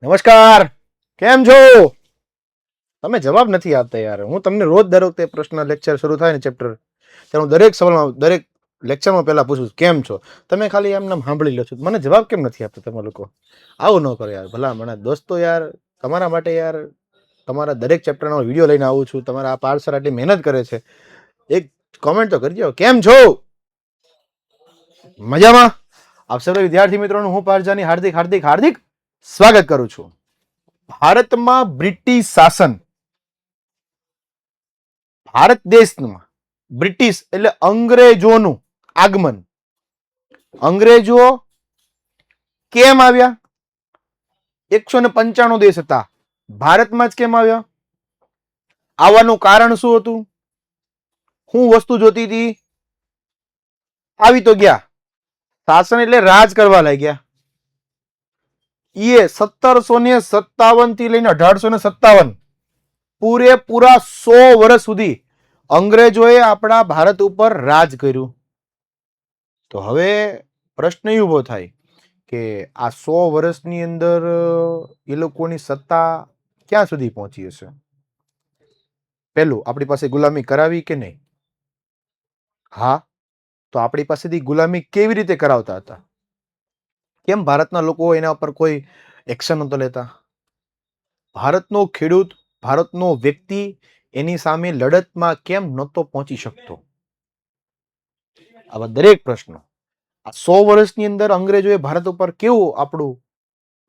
નમસ્કાર, કેમ છો? તમે જવાબ નથી આપતા યાર. હું તમને રોજ દર વખતે પ્રશ્ન લેક્ચર શરૂ થાય ને ચેપ્ટર, ત્યારે હું દરેક સવાલમાં દરેક લેક્ચરમાં પહેલા પૂછું કેમ છો. તમે ખાલી એમને સાંભળી લો છો, મને જવાબ કેમ નથી આપતા તમે લોકો? આવું ન કરો યાર, ભલા મને દોસ્તો યાર, તમારા માટે યાર, તમારા દરેક ચેપ્ટરનો વિડીયો લઈને આવું છું. તમારા આ પાર્સર આટલી મહેનત કરે છે, એક કોમેન્ટ તો કરજો, કેમ છો? મજામાં? આપ સર્વ વિદ્યાર્થી મિત્રોનું હું પારજાની હાર્દિક હાર્દિક હાર્દિક સ્વાગત કરું છું. ભારતમાં બ્રિટિશ શાસન, ભારત દેશમાં બ્રિટિશ એટલે અંગ્રેજોનું આગમન. અંગ્રેજો કેમ આવ્યા? 195 દેશ હતા, ભારતમાં જ કેમ આવ્યા? આવવાનું કારણ શું હતું? શું વસ્તુ જોતી હતી? આવી તો ગયા. શાસન એટલે રાજ કરવા લાગ્યા. એ 1757 થી લઈને 1857 પૂરેપૂરા 100 વર્ષ સુધી અંગ્રેજોએ આપણા ભારત ઉપર રાજ કર્યું. તો હવે પ્રશ્ન એ ઉભો થાય કે આ 100 વર્ષની અંદર એ લોકોની સત્તા ક્યાં સુધી પહોંચી હશે? પહેલું, આપણી પાસે ગુલામી કરાવી કે નહીં? હા. તો આપણી પાસેથી ગુલામી કેવી રીતે કરાવતા હતા? કેમ ભારતના લોકો એના ઉપર કોઈ એક્શન નહોતા લેતા? ભારતનો ખેડૂત, ભારતનો વ્યક્તિ એની સામે લડતમાં કેમ નહોતો પહોંચી શકતો? આવા દરેક પ્રશ્નો આ 100 વર્ષની અંદર અંગ્રેજોએ ભારત ઉપર કેવું આપણું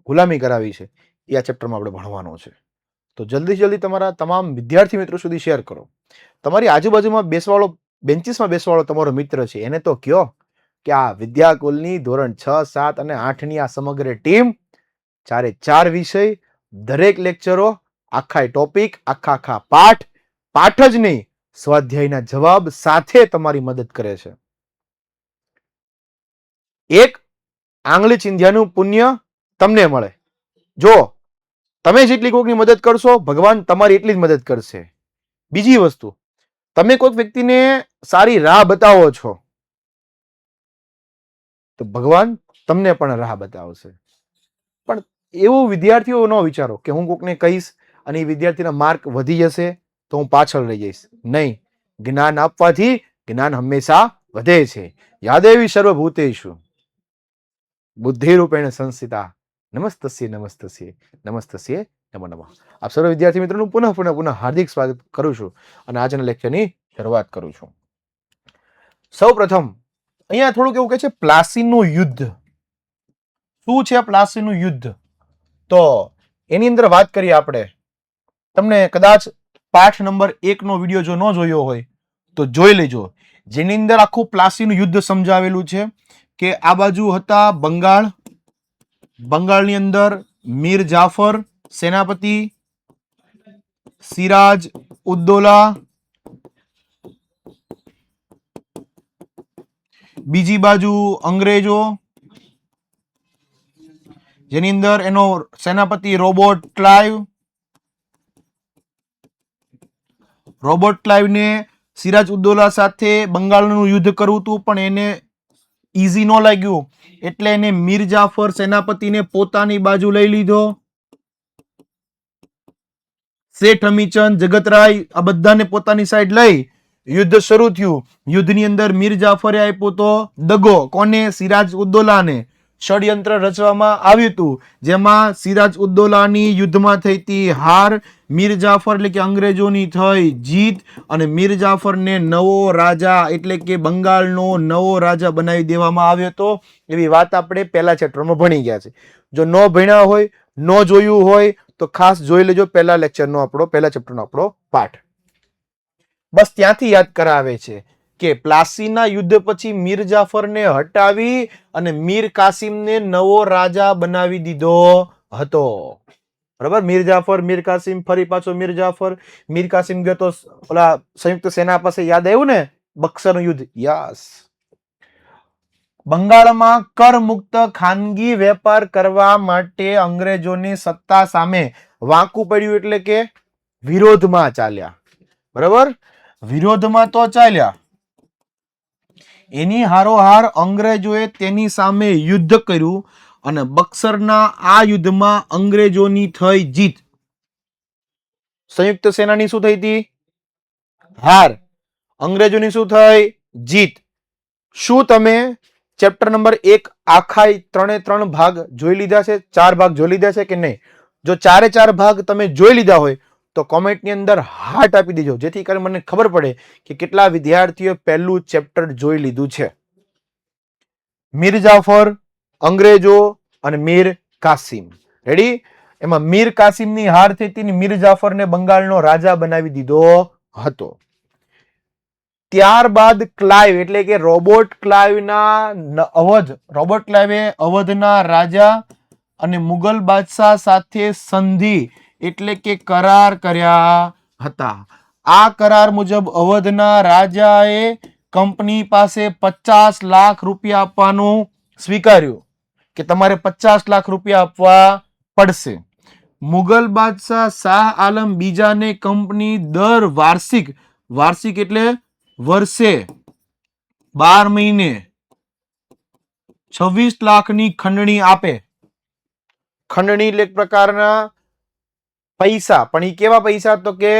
ગુલામી કરાવી છે એ આ ચેપ્ટરમાં આપણે ભણવાનો છે. તો જલ્દી તમારા તમામ વિદ્યાર્થી મિત્રો સુધી શેર કરો. તમારી આજુબાજુમાં બેસવાળો, બેન્ચીસમાં બેસવાળો તમારો મિત્ર છે, એને તો કયો કે આ વિદ્યાકુલની ધોરણ 6, 7 અને 8ની આ સમગ્ર ટીમ 4 વિષય, દરેક લેક્ચરો, આખા ટોપિક, આખા પાઠ જ નહીં, સ્વાધ્યાયના જવાબ સાથે તમારી મદદ કરે છે. એક આંગળી ચિંધ્યાનું પુણ્ય તમને મળે. જો તમે જેટલી કોઈકની મદદ કરશો, ભગવાન તમારી એટલી જ મદદ કરશે. બીજી વસ્તુ, તમે કોઈક વ્યક્તિને સારી રાહ બતાવો છો તો ભગવાન તમને પણ રાહ બતાવશે. પણ એવું વિદ્યાર્થીઓ ન વિચારો કે હું કોકને કહીશ અને એ વિદ્યાર્થીના માર્ક વધી જશે તો હું પાછળ રહી જઈશ. નહીં, જ્ઞાન આપવાથી જ્ઞાન હંમેશા વધે છે. યાદેવી સર્વભૂતેષુ બુદ્ધિરૂપેણ સંસ્થિતા નમસ્તસ્ય નમસ્તસ્ય નમસ્તસ્ય નમો નમઃ. આપ સર્વ વિદ્યાર્થી મિત્રોનું પુનઃ હાર્દિક સ્વાગત કરું છું અને આજના લેક્ચરની શરૂઆત કરું છું. સૌ પ્રથમ અહીંયા થોડુંક એવું કહે છે પ્લાસીનું યુદ્ધ. શું છે પ્લાસીનું યુદ્ધ? તો એની અંદર વાત કરીએ આપણે. તમને કદાચ પાઠ નંબર 1 નો વિડીયો જો ન જોયો હોય તો જોઈ લેજો, જેની અંદર આખું પ્લાસીનું યુદ્ધ સમજાવેલું છે કે આ બાજુ હતા બંગાળ, બંગાળની અંદર મીર જાફર સેનાપતિ, સિરાજ ઉદ્દૌલા, બીજી બાજુ અંગ્રેજો, જેની અંદર એનો સેનાપતિ Robert Clive. Robert ક્લાઇવને Siraj Uddaula સાથે બંગાળનું યુદ્ધ કરવું હતું, પણ એને ઈઝી ન લાગ્યું એટલે એને મીર જાફર સેનાપતિને પોતાની બાજુ લઈ લીધો. શેઠ અમીચંદ, જગતરાય આ બધાને પોતાની સાઈડ લઈ યુદ્ધ શરૂ થયું. યુદ્ધની અંદર મીર જાફરે આપ્યો તો દગો. કોને? સિરાજ ઉદ્દૌલાને. ષડયંત્ર રચવામાં આવ્યું હતું જેમાં સિરાજ ઉદ્દૌલાની યુદ્ધમાં થઈ હતી હાર, મીર જાફર એટલે કે અંગ્રેજોની થઈ જીત અને મીર જાફરને નવો રાજા એટલે કે બંગાળનો નવો રાજા બનાવી દેવામાં આવ્યો હતો. એવી વાત આપણે પહેલા ચેપ્ટરમાં ભણી ગયા છે. જો ન ભણ્યા હોય, ન જોયું હોય તો ખાસ જોઈ લેજો પહેલા ચેપ્ટરનો આપણો પાઠ. બસ ત્યાંથી યાદ કરાવે છે કે પ્લાસીના યુદ્ધ પછી મીર જાફરને હટાવી અને મીર કાસિમને નવો રાજા બનાવી દીધો હતો. બરાબર? મીર જાફર, મીર કાસિમ, ફરી પાછો મીર જાફર. મીર કાસિમ ગયો તો ઓલા સંયુક્ત સેના પાસે, યાદ આવ્યું ને બક્સરનું યુદ્ધ? યસ. બંગાળમાં કર મુક્ત ખાનગી વેપાર કરવા માટે અંગ્રેજોની સત્તા સામે વાંકું પડ્યું એટલે કે વિરોધમાં ચાલ્યા. બરાબર? વિરોધમાં તો ચાલ્યા. એની હારોહાર અંગ્રેજોએ તેની સામે યુદ્ધ કર્યું અને બક્સરના આ યુદ્ધમાં અંગ્રેજોની થઈ જીત. સંયુક્ત સેનાની શું થઈ હતી? હાર. અંગ્રેજોની શું થઈ? જીત. શું તમે ચેપ્ટર નંબર 1 આખા 3 ભાગ જોઈ લીધા છે? 4 ભાગ જોઈ લીધા છે કે નહીં? જો 4 ભાગ તમે જોઈ લીધા હોય તો કોમેન્ટની અંદર હાર્ટ આપી દેજો, જેથી કરીને મને ખબર પડે કે કેટલા વિદ્યાર્થીઓ પહેલું ચેપ્ટર જોઈ લીધું છે. મીર જાફર, અંગ્રેજો અને મીર કાસિમ. રેડી? એમાં મીર કાસિમની હાર થઈ હતી. મીર જાફરને બંગાળનો રાજા બનાવી દીધો હતો. ત્યારબાદ ક્લાઇવ એટલે કે રોબર્ટ ક્લાઇવે અવધના રાજા અને મુગલ બાદશાહ સાથે સંધિ એટલે કે કરાર કર્યા હતા. આ કરાર મુજબ અવધના રાજાએ કંપની પાસે 50 લાખ રૂપિયા આપવાનું સ્વીકાર્યું કે તમારે 50 લાખ રૂપિયા આપવા પડશે. મુગલ બાદશાહ શાહ આલમ બીજાને કંપની દર વાર્ષિક એટલે વર્ષે 12 મહિને 26 લાખની ખંડણી આપે. ખંડણી એટલે એક પ્રકારના પૈસા, પણ એ કેવા પૈસા? તો કે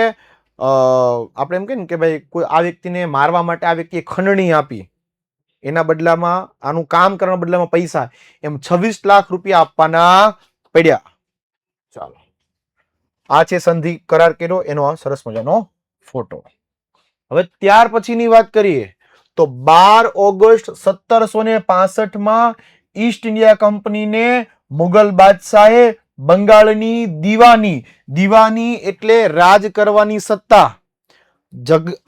આપણે એમ કહીએ ને કે ભાઈ કોઈ આ વ્યક્તિને મારવા માટે આ વ્યક્તિએ ખંડણી આપી, એના બદલામાં આનું કામ કરવાના બદલામાં પૈસા, એમ 26 લાખ રૂપિયા આપવાના પડ્યા. ચાલો, આ છે સંધિ કરાર કર્યો એનો આ સરસ મજાનો ફોટો. હવે ત્યાર પછીની વાત કરીએ તો 12 ઓગસ્ટ 1765 ઈસ્ટ ઇન્ડિયા કંપનીને મુગલ બાદશાહે બંગાળની દીવાની એટલે રાજ કરવાની સત્તા,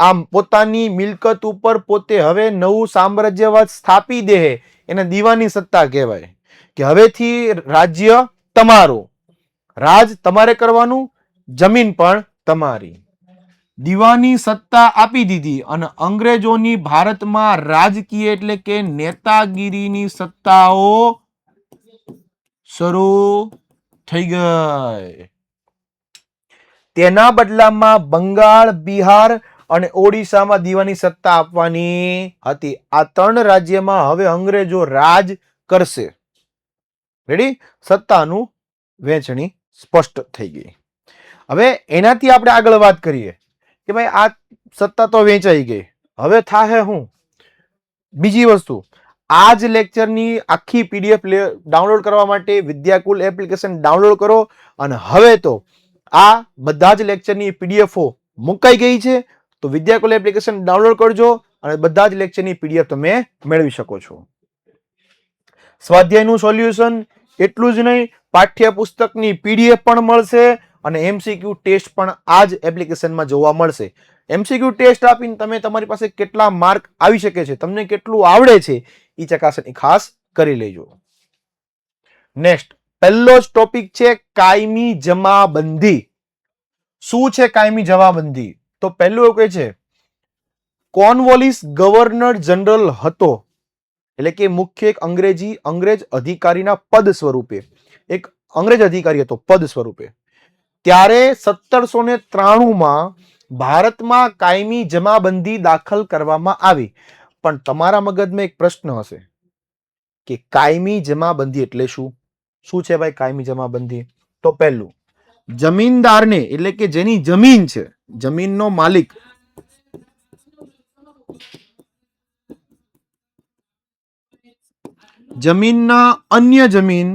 આમ પોતાની મિલકત ઉપર પોતે હવે નવું સામ્રાજ્યવાદ સ્થાપી દે, એને દીવાની સત્તા કહેવાય કે હવેથી રાજ્ય તમારું, રાજ તમારે કરવાનું, જમીન પણ તમારી. દીવાની સત્તા આપી દીધી અને અંગ્રેજોની ભારતમાં રાજકીય એટલે કે નેતાગીરીની સત્તાઓ શરૂ થઈ ગઈ. તેના બદલામાં બંગાળ, બિહાર અને ઓડિશામાં દીવાની સત્તા આપવાની હતી. આ 3 રાજ્યમાં હવે અંગ્રેજો રાજ કરશે. રેડી? સત્તાનું વહેંચણી સ્પષ્ટ થઈ ગઈ. હવે એનાથી આપણે આગળ વાત કરીએ કે ભાઈ આ સત્તા તો વહેંચાઈ ગઈ, હવે થાહે હું? બીજી વસ્તુ, આ જ લેક્ચરની આખી પીડીએફ ડાઉનલોડ કરવા માટે વિદ્યાકુલ એપ્લિકેશન ડાઉનલોડ કરો અને હવે તો આ બધા જ લેક્ચરની પીડીએફઓ મુકાઈ ગઈ છે. તો વિદ્યાકુલ એપ્લિકેશન ડાઉનલોડ કરજો અને બધા જ લેક્ચરની પીડીએફ તમે મેળવી શકો છો. સ્વાધ્યાયનું સોલ્યુશન એટલું જ નહીં, પાઠ્યપુસ્તકની પીડીએફ પણ મળશે અને એમસીક્યુ ટેસ્ટ પણ આ જ એપ્લિકેશનમાં જોવા મળશે. એમસીક્યુ ટેસ્ટ આપીને તમે તમારી પાસે કેટલા માર્ક આવી શકે છે, તમને કેટલું આવડે છે, એ ચકાસણી ખાસ કરી લેજો. નેક્સ્ટ પહેલો જ ટોપિક છે કાયમી જમાબંધી. શું છે કાયમી જમાબંધી? તો પહેલું એવું કહે છે કોર્નવોલિસ ગવર્નર જનરલ હતો, એટલે કે મુખ્ય એક અંગ્રેજ અધિકારીના પદ સ્વરૂપે, એક અંગ્રેજ અધિકારી હતો પદ સ્વરૂપે. ત્યારે 1793 ભારતમાં કાયમી જમાબંધી દાખલ કરવામાં આવી. પણ તમારા મગજમાં એક પ્રશ્ન હશે કે કાયમી જમાબંધી એટલે શું? શું છે ભાઈ કાયમી જમાબંધી? તો પહેલું, જમીનદારને એટલે કે જેની જમીન છે, જમીનનો માલિક, જમીનના અન્ય જમીન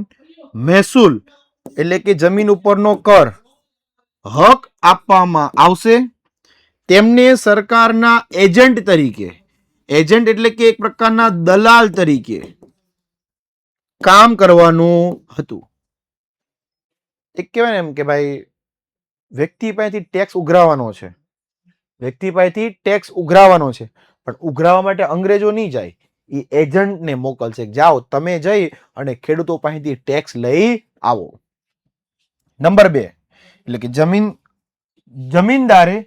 મહેસૂલ એટલે કે જમીન ઉપરનો કર હક આપવામાં આવશે. તેમને સરકારના એજન્ટ તરીકે, એજન્ટ એટલે કે એક પ્રકારના દલાલ તરીકે કામ કરવાનું હતું. એક કહેવાય ને એમ કે ભાઈ વ્યક્તિ પાસેથી ટેક્સ ઉઘરાવવાનો છે, પણ ઉઘરાવવા માટે અંગ્રેજો નહીં જાય, એ એજન્ટને મોકલશે, જાઓ તમે જઈ અને ખેડૂતો પાસેથી ટેક્સ લઈ આવો. નંબર 2 એટલે કે જમીનદારે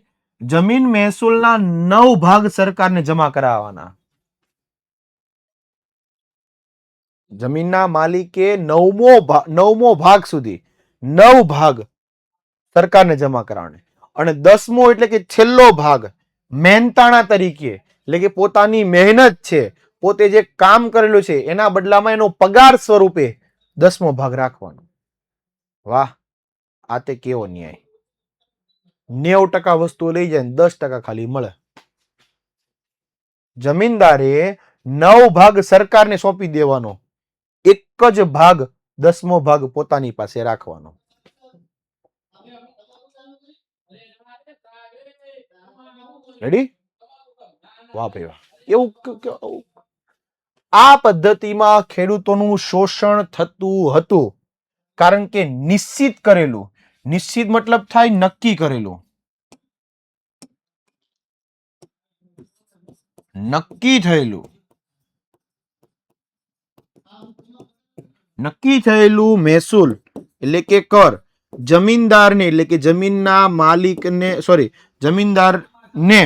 જમીન મહેસૂલના 9 ભાગ સરકારને જમા કરાવવાના. જમીનના માલિકે 9મો ભાગ સુધી 9 ભાગ સરકારને જમા કરાવવાના અને 10મો એટલે કે છેલ્લો ભાગ મહેનતાણા તરીકે, એટલે કે પોતાની મહેનત છે, પોતે જે કામ કરેલું છે એના બદલામાં એનો પગાર સ્વરૂપે 10મો ભાગ રાખવાનો. વાહ, આ તે કેવો ન્યાય. 90% વસ્તુઓ લઈ જાય, 10% ખાલી મળે. જમીનદારે 9 ભાગ સરકારને સોંપી દેવાનો, એક જ ભાગ 10મો ભાગ પોતાની પાસે રાખવાનો. રેડી? વાહ ભાઈ વાહ. એવું આ પદ્ધતિમાં ખેડૂતોનું શોષણ થતું હતું, કારણ કે નિશ્ચિત કરેલું, નિશ્ચિત મતલબ થાય નક્કી કરેલું, નક્કી થયેલું, નક્કી થયેલું મહેસૂલ એટલે કે કર જમીનદારને એટલે કે જમીનના માલિકને જમીનદારને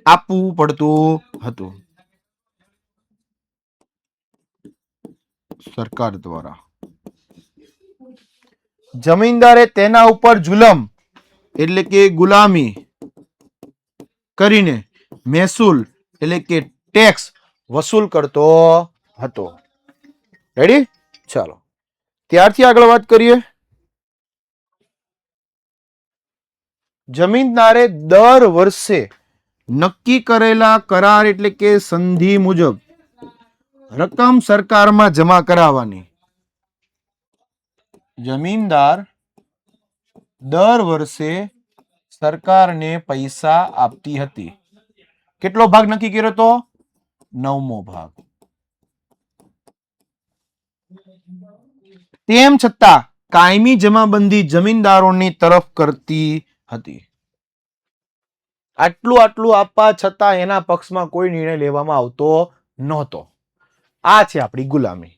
આપવું પડતું હતું સરકાર દ્વારા. જમીનદારે તેના ઉપર જુલમ એટલે કે ગુલામી કરીને મહેસૂલ એટલે કે ટેક્સ વસૂલ કરતો હતો. રેડી? ચાલો, ત્યારથી આગળ વાત કરીએ. જમીનદારે દર વર્ષે નક્કી કરેલા કરાર એટલે કે સંધિ મુજબ રકમ સરકારમાં જમા કરાવવાની. જમીનદાર દર વર્ષે સરકારને પૈસા આપતી હતી. કેટલો ભાગ નક્કી કર્યો હતો? 9મો ભાગ. તેમ છતાં કાયમી જમાબંધી જમીનદારોની તરફ કરતી હતી. આટલું આપવા છતાં એના પક્ષમાં કોઈ નિર્ણય લેવામાં આવતો નહોતો. આ છે આપણી ગુલામી.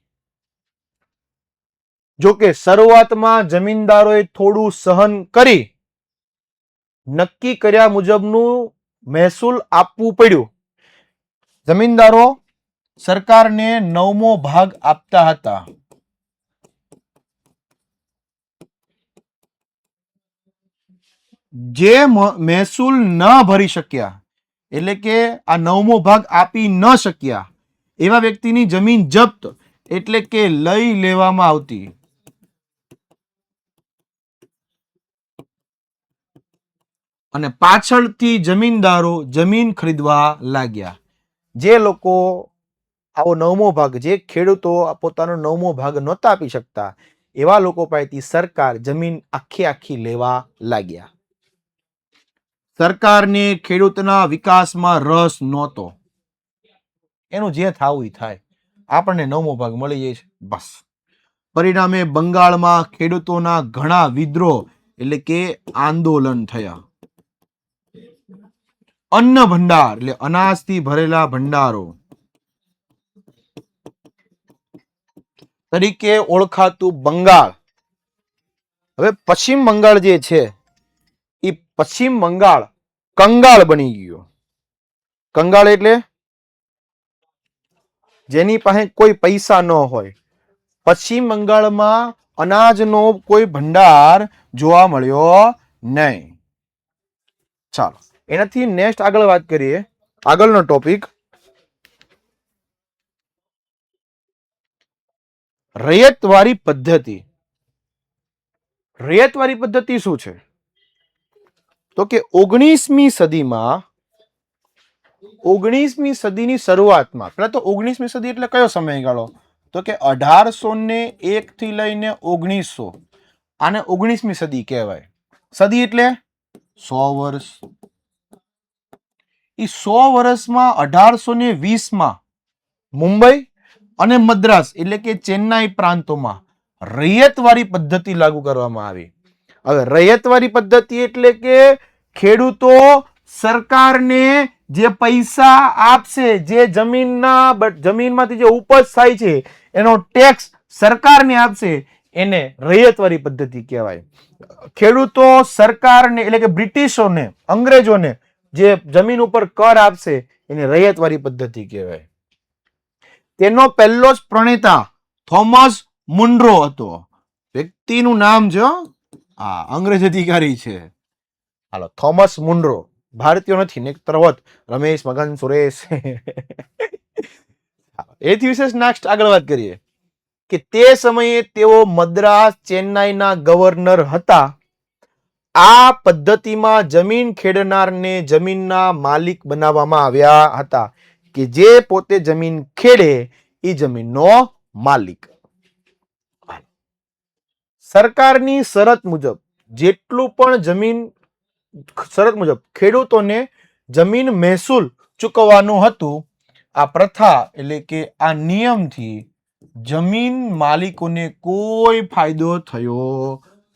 જો કે શરૂઆતમાં જમીનદારોએ થોડું સહન કરી નક્કી કર્યા મુજબનું મહેસૂલ આપવું પડ્યું. જમીનદારો સરકારને 9મો ભાગ આપતા હતા. જે મહેસૂલ ન ભરી શક્યા એટલે કે આ 9મો ભાગ આપી ન શક્યા એવા વ્યક્તિની જમીન જપ્ત એટલે કે લઈ લેવામાં આવતી. અને પાછળથી જમીનદારો જમીન ખરીદવા લાગ્યા. જે લોકો આવો 9મો ભાગ, જે ખેડૂતો પોતાનો 9મો ભાગ નહોતા આપી શકતા એવા લોકો પાસેથી સરકાર જમીન આખી લેવા લાગ્યા. સરકારને ખેડૂતના વિકાસમાં રસ નહોતો. એનું જે થાવું થાય, આપણને 9મો ભાગ મળી જાય છે બસ. પરિણામે બંગાળમાં ખેડૂતોના ઘણા વિદ્રોહ એટલે કે આંદોલન થયા. અન્ન ભંડાર એટલે અનાજથી ભરેલા ભંડારો તરીકે ઓળખાતું બંગાળ હવે પશ્ચિમ બંગાળ જે છે એ પશ્ચિમ બંગાળ કંગાળ બની ગયો. કંગાળ એટલે જેની પાસે કોઈ પૈસા ન હોય. પશ્ચિમ બંગાળમાં અનાજનો કોઈ ભંડાર જોવા મળ્યો નહીં. ચાલો, એનાથી નેક્સ્ટ આગળ વાત કરીએ. આગળનો ટોપિક રૈયતવારી પદ્ધતિ. રૈયતવારી પદ્ધતિ શું છે? તો કે 19મી સદીની શરૂઆતમાં, પેલા તો 19મી સદી એટલે કયો સમયગાળો? તો કે 1801 થી લઈને 1900, આને 19મી સદી કહેવાય. સદી એટલે 100 વર્ષ. એ 100 વર્ષમાં 1820માં મુંબઈ અને મદ્રાસ એટલે કે ચેન્નાઈ પ્રાંતોમાં રૈયતવારી પદ્ધતિ લાગુ કરવામાં આવી. હવે રૈયતવારી પદ્ધતિ એટલે કે ખેડૂતો સરકારને જે પૈસા આપશે, જે જમીનમાંથી જે ઉપજ થાય છે એનો ટેક્સ સરકારને આપશે, એને રૈયતવારી પદ્ધતિ કહેવાય. ખેડૂતો સરકારને એટલે કે બ્રિટિશોને, અંગ્રેજોને જે જમીન ઉપર કર આપશે એને રૈયતવારી પદ્ધતિ કહેવાય. તેનો પહેલો જ પ્રણેતા થોમસ મુનરો હતો. વ્યક્તિનું નામ છે, અંગ્રેજ અધિકારી છે. હાલો, થોમસ મુનરો. ભારતીય નથી ને તરવત રમેશ, મગન, સુરેશ. એથી વિશેષ નેક્સ્ટ આગળ વાત કરીએ. કે તે સમયે તેઓ મદ્રાસ ચેન્નાઈના ગવર્નર હતા. આ પદ્ધતિમાં જમીન ખેડનારને જમીનના માલિક બનાવવામાં આવ્યા હતા કે જે પોતે જમીન ખેડે એ જમીનનો માલિક. સરકારની શરત મુજબ જેટલું પણ જમીન શરત મુજબ ખેડૂતોને જમીન મહેસૂલ ચૂકવવાનું હતું, આ પ્રથા એટલે કે આ નિયમથી જમીન માલિકોને કોઈ ફાયદો થયો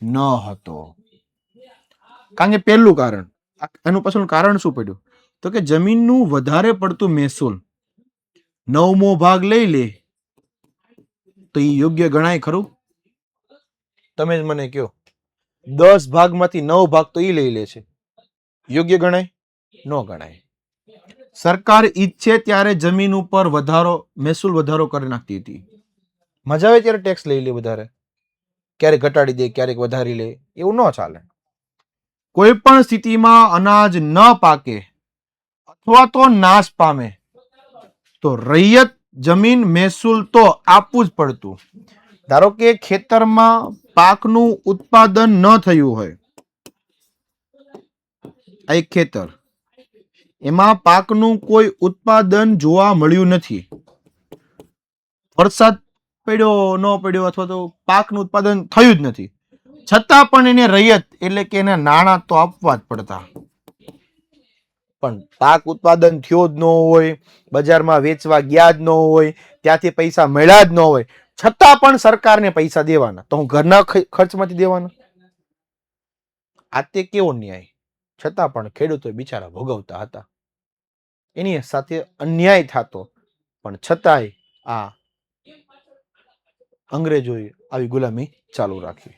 ન હતો. કારણ કે પહેલું કારણ, એનું પાછળનું કારણ શું પડ્યું તો કે જમીનનું વધારે પડતું મહેસૂલ 9મો ભાગ લઈ લે તો એ યોગ્ય ગણાય ખરું? તમે જ મને કહો, 10 ભાગમાંથી 9 ભાગ તો એ લઈ લે છે, યોગ્ય ગણાય? ન ગણાય. સરકાર ઈચ્છે ત્યારે જમીન ઉપર મહેસૂલ વધારો કરી નાખતી હતી. મજા આવે ત્યારે ટેક્સ લઈ લે વધારે, ક્યારેક ઘટાડી દે, ક્યારેક વધારી લે, એવું ન ચાલે. કોઈ પણ સ્થિતિમાં અનાજ ન પાકે અથવા તો નાશ પામે તો રૈયત જમીન મહેસૂલ તો આપવું જ પડતું. ધારો કે ખેતરમાં પાકનું ઉત્પાદન ન થયું હોય, આ એક ખેતર, એમાં પાકનું કોઈ ઉત્પાદન જોવા મળ્યું નથી, વરસાદ પડ્યો ન પડ્યો અથવા તો પાકનું ઉત્પાદન થયું જ નથી, છતાં પણ એને રૈયત એટલે કે એના નાણાં તો આપવા જ પડતા. પણ પાક ઉત્પાદન થયો જ ન હોય, બજારમાં વેચવા ગયા જ ન હોય, ત્યાંથી પૈસા મળ્યા જ ન હોય, છતાં પણ સરકારને પૈસા દેવાના, તો હું ઘરના ખર્ચમાંથી દેવાના? આ તે કેવો ન્યાય? છતાં પણ ખેડૂતો બિચારા ભોગવતા હતા, એની સાથે અન્યાય થતો, પણ છતાંય આ અંગ્રેજોએ આવી ગુલામી ચાલુ રાખી.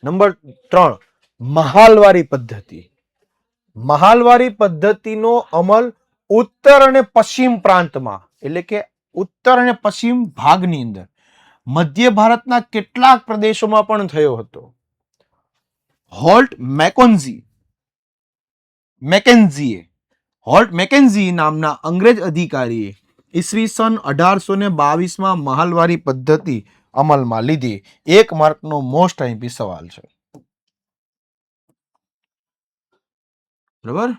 નંબર 3, મહાલવારી પદ્ધતિ. મહાલવારી પદ્ધતિનો અમલ ઉત્તર અને પશ્ચિમ પ્રાંતમાં એટલે કે ઉત્તર અને પશ્ચિમ ભાગની અંદર મધ્ય ભારતના કેટલાક પ્રદેશોમાં પણ થયો હતો. હોલ્ટ મેકેન્ઝી નામના અંગ્રેજ અધિકારીએ ઈસવીસન 1822માં મહાલવારી પદ્ધતિ અમલમાં લીધી. 1 માર્કનો મોસ્ટ આઈમ્પી સવાલ છે. બરાબર,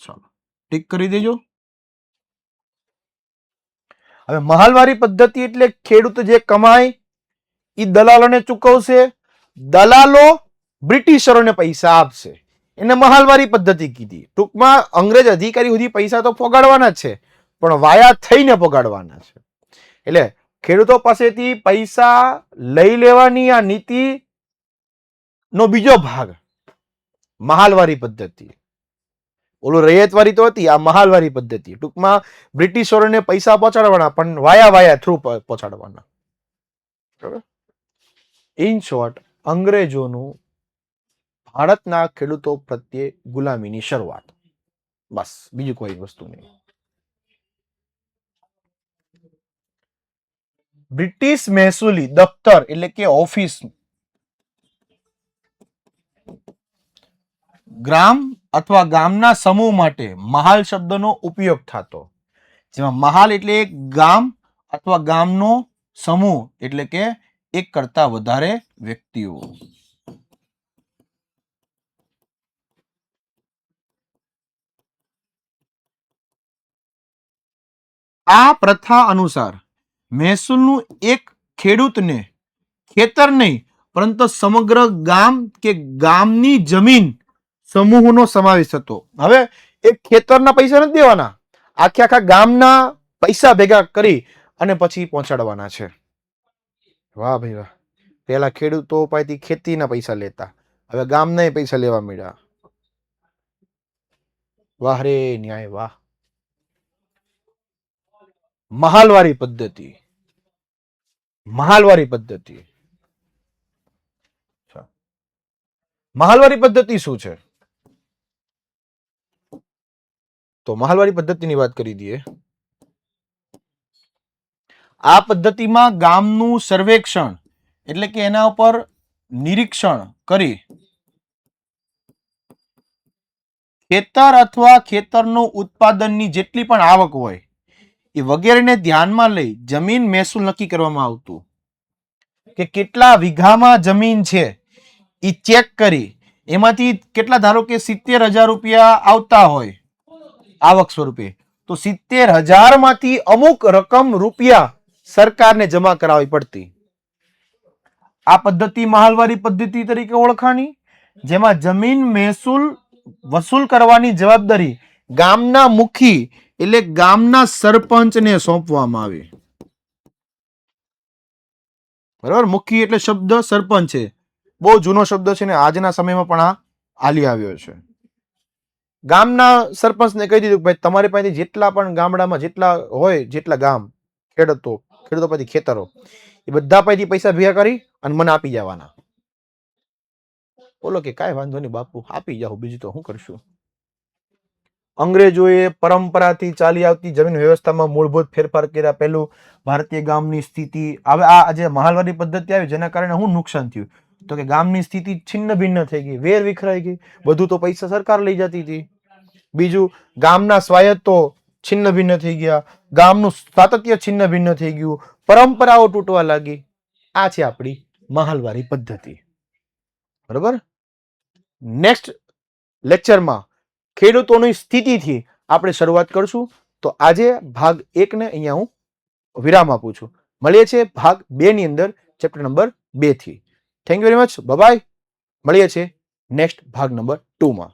ચાલો ટીક કરી દેજો. હવે મહાલવારી પદ્ધતિ એટલે ખેડૂત જે કમાય એ દલાલોને ચૂકવશે, દલાલો બ્રિટિશરોને પૈસા આપશે, એને મહાલવારી પદ્ધતિ કીધી. ટૂંકમાં અંગ્રેજ અધિકારી સુધી પૈસા તો પોગાડવાના જ છે, પણ વાયા થઈને પોગાડવાના છે. એટલે ખેડૂતો પાસેથી પૈસા લઈ લેવાની આ નીતિ નો બીજો ભાગ મહાલવારી પદ્ધતિ. ઓલું રૈયતવારી તો હતી, આ મહાલવારી પદ્ધતિ. ટૂંકમાં બ્રિટિશરોને પૈસા પહોંચાડવાના, પણ વાયા થ્રુ પહોંચાડવાના. ઇન શોર્ટ, અંગ્રેજોનું ભારતના ખેડૂતો પ્રત્યે ગુલામીની શરૂઆત, બસ, બીજું કોઈ વસ્તુ નહીં. બ્રિટિશ મહેસૂલી દફતર એટલે કે ઓફિસ ગ્રામ અથવા ગામના સમૂહ માટે મહાલ શબ્દનો ઉપયોગ થતો, જેમાં મહાલ એટલે એક ગામ અથવા ગામનો સમૂહ એટલે કે એક કરતા વધારે વ્યક્તિઓ. આ પ્રથા અનુસાર મહેસૂલનું એક ખેડૂતને ખેતર નહીં પરંતુ સમગ્ર ગામ કે ગામની જમીન સમૂહનો સમાવેશ થતો. હવે એક ખેતરના પૈસા નથી દેવાના, આખા ગામના પૈસા ભેગા કરી અને પછી પહોંચાડવાના છે. વાહ ભાઈ વાહ. પેલા ખેડૂતો પાસેથી ખેતીના પૈસા લેતા, હવે ગામના પૈસા લેવા મળ્યા. વાહ રે ન્યાય વાહ. મહાલવારી પદ્ધતિ. મહાલવારી પદ્ધતિ શું છે? તો મહાલવારી પદ્ધતિની વાત કરી દઈએ. આ પદ્ધતિમાં ગામનું સર્વેક્ષણ એટલે કે એના ઉપર નિરીક્ષણ કરી ખેતર અથવા ખેતરનું ઉત્પાદનની જેટલી પણ આવક હોય એ વગેરેને ધ્યાનમાં લઈ જમીન મહેસૂલ નક્કી કરવામાં આવતું કે કેટલા વીઘામાં જમીન છે એ ચેક કરી એમાંથી કેટલા, ધારો કે 70,000 રૂપિયા આવતા હોય આવક સ્વરૂપે, તો 70,000 માંથી અમુક રકમ રૂપિયા સરકારને જમા કરાવવી પડતી. આ પદ્ધતિ મહાલવારી પદ્ધતિ તરીકે ઓળખાણી, જેમાં જમીન મહેસૂલ વસૂલ કરવાની જવાબદારી ગામના મુખી એટલે ગામના સરપંચને સોંપવામાં આવી. બરાબર, મુખી એટલે શબ્દ સરપંચ છે, બહુ જૂનો શબ્દ છે ને આજના સમયમાં પણ આ હાલી આવ્યો છે. ગામના સરપંચને કહી દીધું કે ભાઈ તમારી પાસે જેટલા પણ ગામડામાં જેટલા હોય, જેટલા ગામ ખેડૂતો પાસે ખેતરો, એ બધા પાસેથી પૈસા ભેગા કરી અને મને આપી જવાના. બોલો કે કાંઈ વાંધો નહીં બાપુ, આપી જાઓ, બીજું તો શું કરશું. અંગ્રેજોએ પરંપરાથી ચાલી આવતી જમીન વ્યવસ્થામાં મૂળભૂત ફેરફાર કર્યા. પહેલું ભારતીય ગામની સ્થિતિ, હવે આ જે મહાલવારી પદ્ધતિ આવી જેના કારણે શું નુકસાન થયું, તો કે ગામની સ્થિતિ છિન્ન ભિન્ન થઈ ગઈ, વેર વિખરાઈ ગઈ, બધું તો પૈસા સરકાર લઈ જતી હતી. બીજું, ગામના સ્વાયત્તો છિન્ન ભિન્ન થઈ ગયા, ગામનું સાતત્ય છિન્ન ભિન્ન થઈ ગયું, પરંપરાઓ તૂટવા લાગી. આ છે આપણી મહાલવારી પદ્ધતિ. બરોબર. નેક્સ્ટ લેક્ચરમાં ખેડૂતોની સ્થિતિથી આપણે શરૂઆત કરશું. તો આજે ભાગ 1 ને અહીંયા હું વિરામ આપું છું. મળીએ છીએ ભાગ 2 ની અંદર ચેપ્ટર નંબર 2 થી. Thank you very much, bye. મળીએ છીએ નેક્સ્ટ ભાગ નંબર 2 માં.